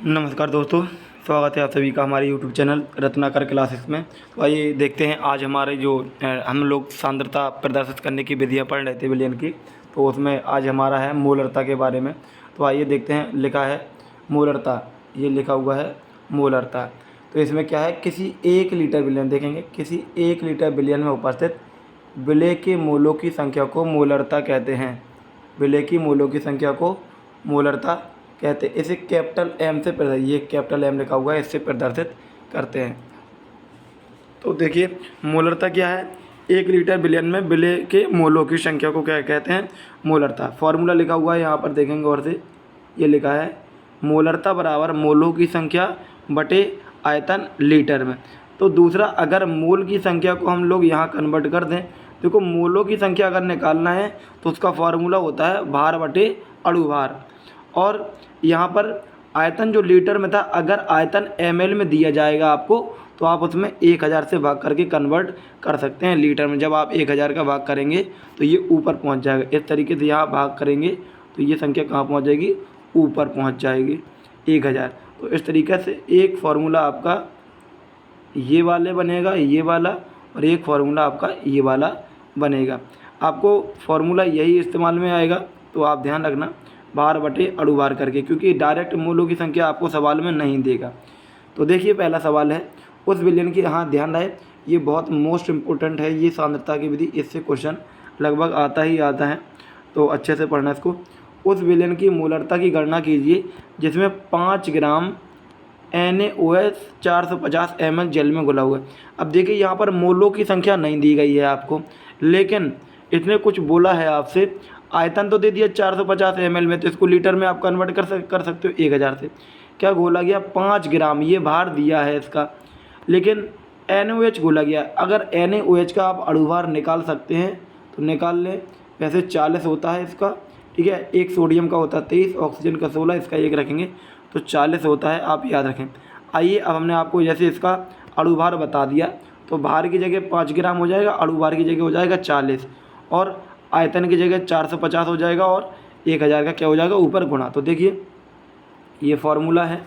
नमस्कार दोस्तों, स्वागत है आप सभी का हमारे यूट्यूब चैनल रत्नाकर क्लासेस में। तो आइए देखते हैं आज हमारे जो हम लोग सांद्रता प्रदर्शित करने की विधियां पढ़ रहे थे विलयन की, तो उसमें आज हमारा है मोलरता के बारे में। तो आइए देखते हैं, लिखा है मोलरता, ये लिखा हुआ है मोलरता। तो इसमें क्या है, किसी 1 लीटर विलयन देखेंगे, किसी 1 लीटर विलयन में उपस्थित विलय के मोलों की संख्या को मोलरता कहते हैं। विलय की मोलों की संख्या को मोलरता कहते हैं। इसे कैपिटल एम से ये कैपिटल एम लिखा हुआ है, इससे प्रदर्शित करते हैं। तो देखिए मोलरता क्या है, 1 लीटर विलयन में विलय के मोलों की संख्या को क्या कहते हैं, मोलरता। फॉर्मूला लिखा हुआ है यहाँ पर देखेंगे और से, ये लिखा है मोलरता बराबर मोलों की संख्या बटे आयतन लीटर में। तो दूसरा, अगर मोल की संख्या को हम लोग यहाँ कन्वर्ट कर दें, देखो मोलों की संख्या अगर निकालना है तो उसका फार्मूला होता है भार बटे अणुभार। और यहाँ पर आयतन जो लीटर में था, अगर आयतन ml में दिया जाएगा आपको, तो आप उसमें 1000 से भाग करके कन्वर्ट कर सकते हैं लीटर में। जब आप 1000 का भाग करेंगे तो ये ऊपर पहुँच जाएगा। इस तरीके से यहाँ भाग करेंगे तो ये संख्या कहाँ पहुँच जाएगी, ऊपर पहुँच जाएगी 1000। तो इस तरीके से एक फार्मूला आपका ये वाले बनेगा, ये वाला, और एक फार्मूला आपका ये वाला बनेगा। आपको फार्मूला यही इस्तेमाल में आएगा, तो आप ध्यान रखना भार बटे अणुभार करके, क्योंकि डायरेक्ट मोलों की संख्या आपको सवाल में नहीं देगा। तो देखिए पहला सवाल है उस विलयन की, हाँ ध्यान रहे ये बहुत मोस्ट इम्पोर्टेंट है, ये सांद्रता की विधि, इससे क्वेश्चन लगभग आता ही आता है, तो अच्छे से पढ़ना इसको। उस विलयन की मोलरता की गणना कीजिए जिसमें 5 ग्राम NaOH 450 ml जल में घुला हुआ है। अब देखिए यहाँ पर मोलों की संख्या नहीं दी गई है आपको, लेकिन इसने कुछ बोला है आपसे, आयतन तो दे दिया 450 ml में, तो इसको लीटर में आप कन्वर्ट कर सकते हो 1000 से। क्या घोला गया, 5 ग्राम, ये भार दिया है इसका, लेकिन NaOH घोला गया। अगर NaOH का आप अणुभार निकाल सकते हैं तो निकाल लें, वैसे 40 होता है इसका, ठीक है। एक सोडियम का होता है 23, ऑक्सीजन का 16, इसका 1 रखेंगे तो 40 होता है, आप याद रखें। आइए अब हमने आपको जैसे इसका अणुभार बता दिया, तो भार की जगह 5 ग्राम हो जाएगा, अणुभार की जगह हो जाएगा 40, और आयतन की जगह 450 हो जाएगा, और 1000 का क्या हो जाएगा, ऊपर गुणा। तो देखिए ये फार्मूला है,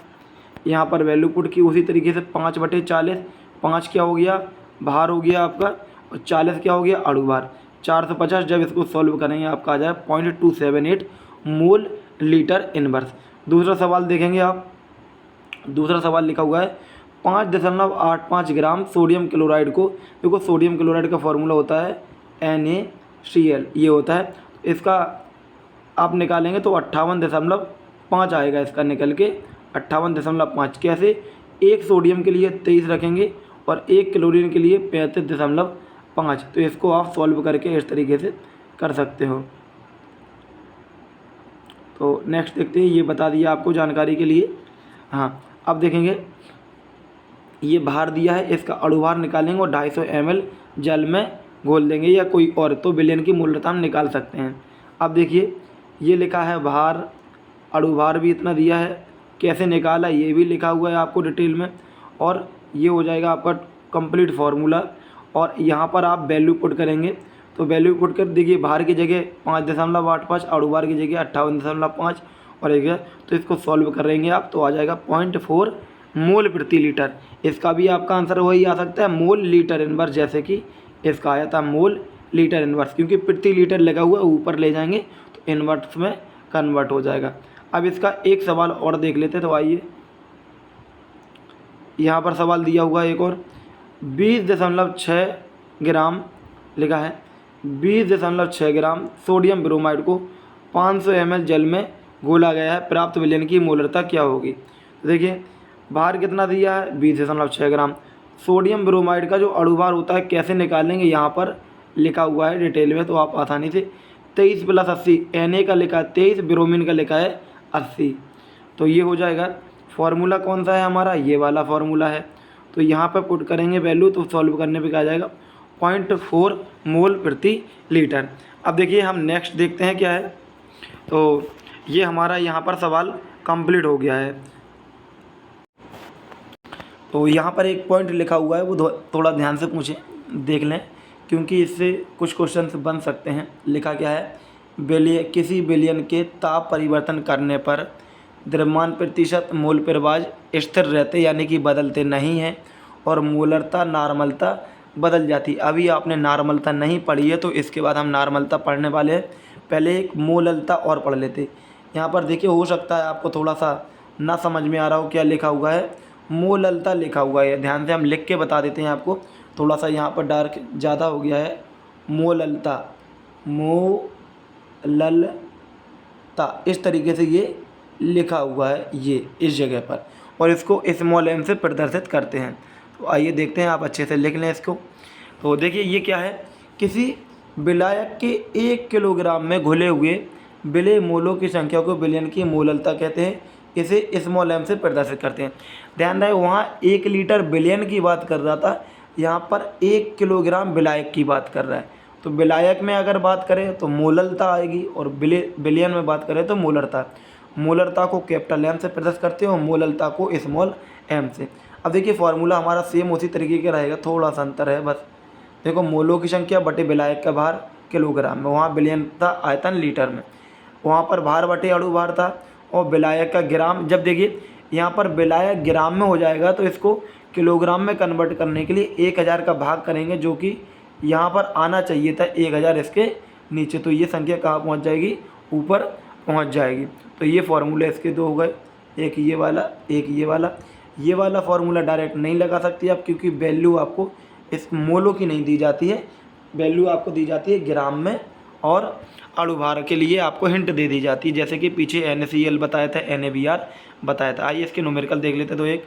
यहाँ पर वैल्यू पुट की उसी तरीके से 5 बटे 40, 5 क्या हो गया, भार हो गया आपका, और 40 क्या हो गया, अणुभार। 450 जब इसको सॉल्व करेंगे आपका आ जाएगा 0.278 मोल लीटर इनवर्स। दूसरा सवाल देखेंगे आप, दूसरा सवाल लिखा हुआ है 5.85 ग्राम सोडियम क्लोराइड को, देखो सोडियम क्लोराइड का फार्मूला होता है NaCl, ये होता है, इसका आप निकालेंगे तो 58.5 आएगा, इसका निकल के 58.5। कैसे, एक सोडियम के लिए 23 रखेंगे और एक क्लोरीन के लिए 35.5, तो इसको आप सॉल्व करके इस तरीके से कर सकते हो। तो नेक्स्ट देखते हैं, ये बता दिया आपको जानकारी के लिए। हाँ अब देखेंगे, ये भार दिया है, इसका अणुभार निकालेंगे और 250 ml जल में घोल देंगे या कोई और, तो विलयन की मोलरता हम निकाल सकते हैं। अब देखिए ये लिखा है भार, अणुभार भी इतना दिया है, कैसे निकाला ये भी लिखा हुआ है आपको डिटेल में, और ये हो जाएगा आपका कंप्लीट फार्मूला। और यहाँ पर आप वैल्यू पुट करेंगे, तो वैल्यू पुट कर देखिए भार की जगह 5.85, अणुभार की जगह 58.5 और 1, तो इसको सॉल्व करेंगे आप तो आ जाएगा 0.4 मोल प्रति लीटर। इसका भी आपका आंसर वही आ सकता है, मोल लीटर इनवर्स, जैसे कि इसका आया था मोल लीटर इनवर्स, क्योंकि प्रति लीटर लगा हुआ है, ऊपर ले जाएंगे तो इनवर्स में कन्वर्ट हो जाएगा। अब इसका एक सवाल और देख लेते हैं, तो आइए यहाँ पर सवाल दिया हुआ है एक और, 20.6 ग्राम लिखा है, 20.6 ग्राम सोडियम ब्रोमाइड को 500 ml जल में घोला गया है, प्राप्त विलयन की मोलरता क्या होगी। तो देखिए भार कितना दिया है, 20.6 ग्राम। सोडियम ब्रोमाइड का जो अणुभार होता है कैसे निकालेंगे, यहाँ पर लिखा हुआ है डिटेल में, तो आप आसानी से 23 + 80, Na का लिखा है 23, ब्रोमीन का लिखा है 80, तो ये हो जाएगा। फार्मूला कौन सा है हमारा, ये वाला फार्मूला है, तो यहाँ पर पुट करेंगे वैल्यू, तो सॉल्व करने पे क्या आ जाएगा 0.4 मोल प्रति लीटर। अब देखिए हम नेक्स्ट देखते हैं क्या है, तो ये हमारा यहाँ पर सवाल कंप्लीट हो गया है। तो यहाँ पर एक पॉइंट लिखा हुआ है, वो थोड़ा ध्यान से पूछें, देख लें, क्योंकि इससे कुछ क्वेश्चंस बन सकते हैं। लिखा क्या है, किसी विलयन के ताप परिवर्तन करने पर द्रव्यमान प्रतिशत मोल प्रवाह स्थिर रहते यानी कि बदलते नहीं हैं, और मोलरता नॉर्मलता बदल जाती। अभी आपने नॉर्मलता नहीं पढ़ी है तो इसके बाद हम नॉर्मलता पढ़ने वाले हैं। पहले एक मोललता और पढ़ लेते। यहाँ पर देखिए, हो सकता है आपको थोड़ा सा ना समझ में आ रहा हो क्या लिखा हुआ है, मोललता लिखा हुआ है। ध्यान से हम लिख के बता देते हैं आपको, थोड़ा सा यहाँ पर डार्क ज़्यादा हो गया है। मोललता, मोललता, इस तरीके से ये लिखा हुआ है, ये इस जगह पर, और इसको स्मॉल m से प्रदर्शित करते हैं। तो आइए देखते हैं, आप अच्छे से लिख लें इसको। तो देखिए ये क्या है, किसी विलायक के 1 किलोग्राम में घुले हुए विलेय मोलों की संख्या को विलयन की मोललता कहते हैं। इसे स्मॉल m से प्रदर्शित करते हैं। ध्यान रहे, वहाँ 1 लीटर विलयन की बात कर रहा था, यहाँ पर 1 किलोग्राम विलायक की बात कर रहा है। तो विलायक में अगर बात करें तो मोललता आएगी, और विलयन में बात करें तो मोलरता। मोलरता को कैपिटल M से प्रदर्शित करते हैं और मोललता को स्मॉल m से। अब देखिए फॉर्मूला हमारा सेम उसी तरीके का रहेगा, थोड़ा सा अंतर है बस। देखो, मोलों की संख्या बटे विलायक का भार किलोग्राम में, वहाँ विलयन था आयतन लीटर में, वहाँ पर भार बटे अणु भार था, और विलायक का ग्राम। जब देखिए यहाँ पर विलायक ग्राम में हो जाएगा तो इसको किलोग्राम में कन्वर्ट करने के लिए 1000 का भाग करेंगे, जो कि यहाँ पर आना चाहिए था 1000 इसके नीचे। तो ये संख्या कहाँ पहुँच जाएगी, ऊपर पहुँच जाएगी। तो ये फार्मूला इसके दो हो गए, एक ये वाला, एक ये वाला। ये वाला फार्मूला डायरेक्ट नहीं लगा सकती आप, क्योंकि वैल्यू आपको इस मोलों की नहीं दी जाती है, वैल्यू आपको दी जाती है ग्राम में, और अणुभार के लिए आपको हिंट दे दी जाती है, जैसे कि पीछे NaCl बताया था, NaBr बताया था। आइए इसके न्यूमेरिकल देख लेते। तो एक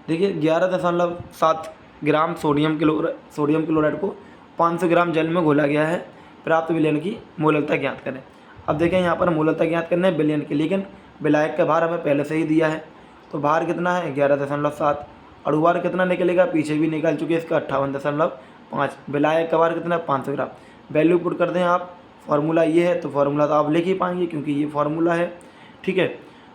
देखिए 11.7 ग्राम सोडियम क्लोराइड को 500 ग्राम जल में घोला गया है, प्राप्त विलयन की मोललता ज्ञात करें। अब देखें यहाँ पर मोललता ज्ञात करना है विलयन की, लेकिन विलायक का भार हमें पहले से ही दिया है। तो भार कितना है 11.7, अणुभार कितना निकलेगा, पीछे भी निकाल चुके हैं इसका 58.5। विलायक का भार कितना है 500 ग्राम। वैल्यू पुट कर दें आप, फार्मूला ये है, तो फार्मूला तो आप लिख ही पाएंगे क्योंकि ये फार्मूला है, ठीक है।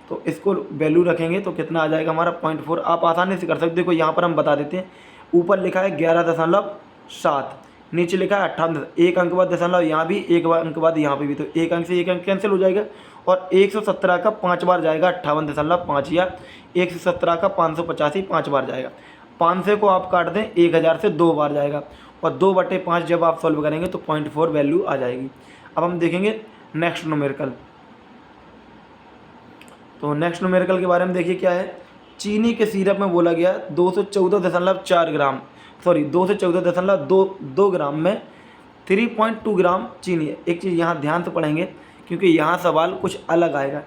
तो इसको वैल्यू रखेंगे तो कितना आ जाएगा हमारा 0.4। आप आसानी से कर सकते। देखो यहाँ पर हम बता देते हैं, ऊपर लिखा है 11.7, नीचे लिखा है 58, एक अंक बाद दशमलव, यहाँ भी एक अंक बाद यहाँ पे भी, तो एक अंक से एक अंक कैंसिल हो जाएगा, और 117 का 5 बार जाएगा 58.5, या 117 का 585 5 बार जाएगा। 500 को आप काट दें 1000 से 2 बार जाएगा, और 2/5 जब आप सॉल्व करेंगे तो 0.4 वैल्यू आ जाएगी। अब हम देखेंगे नेक्स्ट न्यूमेरिकल। तो नेक्स्ट न्यूमेरिकल के बारे में देखिए क्या है। चीनी के सिरप में बोला गया 214.4 ग्राम, सॉरी 214.2 ग्राम में 3.2 ग्राम चीनी है। एक चीज़ यहाँ ध्यान से पढ़ेंगे, क्योंकि यहाँ सवाल कुछ अलग आएगा।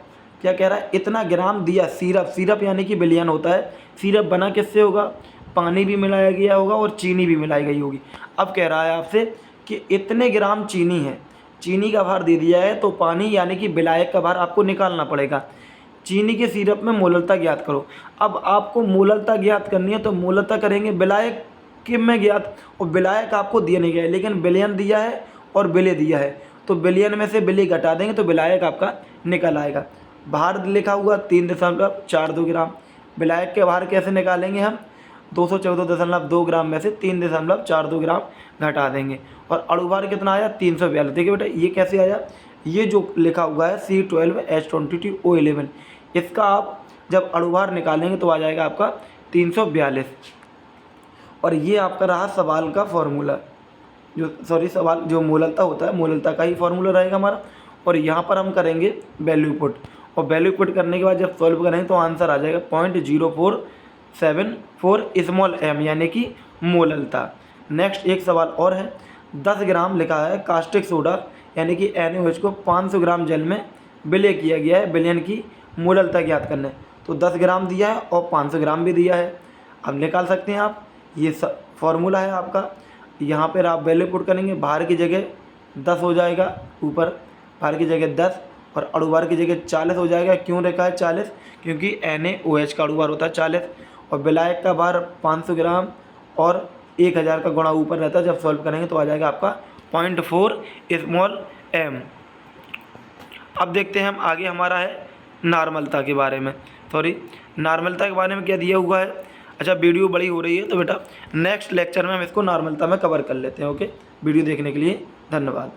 क्या कह रहा है, इतना ग्राम दिया सिरप यानी कि विलयन होता है। सिरप बना किससे होगा, पानी भी मिलाया गया होगा और चीनी भी मिलाई गई होगी। अब कह रहा है आपसे कि इतने ग्राम चीनी है, चीनी का भार दे दिया है, तो पानी यानी कि विलायक का भार आपको निकालना पड़ेगा। चीनी के सिरप में मोललता ज्ञात करो। अब आपको मोललता ज्ञात करनी है तो मोललता करेंगे विलायक के में ज्ञात, और विलायक आपको दिया नहीं गया है, लेकिन विलयन दिया है और विलेय दिया है, तो विलयन में से विलेय घटा देंगे तो विलायक आपका निकल आएगा। भार लिखा हुआ 3.42 ग्राम। विलायक के भार कैसे निकालेंगे हम, 214.2 ग्राम में से 3.42 ग्राम घटा देंगे, और अणुभार कितना आया 342। देखिए बेटा ये कैसे आया, ये जो लिखा हुआ है C12H22O11, इसका आप जब अणुभार निकालेंगे तो आ जाएगा आपका 342, और ये आपका रहा सवाल का फॉर्मूला, सवाल जो मोललता होता है, मोललता का ही फॉर्मूला रहेगा हमारा। और यहाँ पर हम करेंगे वैल्यू पुट, और वैल्यू पुट करने के बाद जब सॉल्व करेंगे तो आंसर आ जाएगा 0.0474 स्मॉल m यानी कि मोललता। नेक्स्ट एक सवाल और है, 10 ग्राम लिखा है कास्टिक सोडा यानी कि NaOH को 500 ग्राम जल में विलय किया गया है, विलयन की मोललता ज्ञात करना है। तो 10 ग्राम दिया है और 500 ग्राम भी दिया है। अब निकाल सकते हैं आप, ये फॉर्मूला है आपका। यहाँ पर आप वैल्यू पुट करेंगे, भार की जगह 10 हो जाएगा, ऊपर भार की जगह 10 और अणुभार की जगह 40 हो जाएगा। क्यों रखा है 40, क्योंकि NaOH का अणुभार होता है 40, और विलायक का भार 500 ग्राम और 1000 का गुणा ऊपर रहता है। जब सॉल्व करेंगे तो आ जाएगा आपका 0.4 स्मॉल m। अब देखते हैं हम आगे, हमारा है नॉर्मलता के बारे में, नॉर्मलता के बारे में क्या दिया हुआ है। अच्छा वीडियो बड़ी हो रही है तो बेटा नेक्स्ट लेक्चर में हम इसको नॉर्मलता में कवर कर लेते हैं। ओके, वीडियो देखने के लिए धन्यवाद।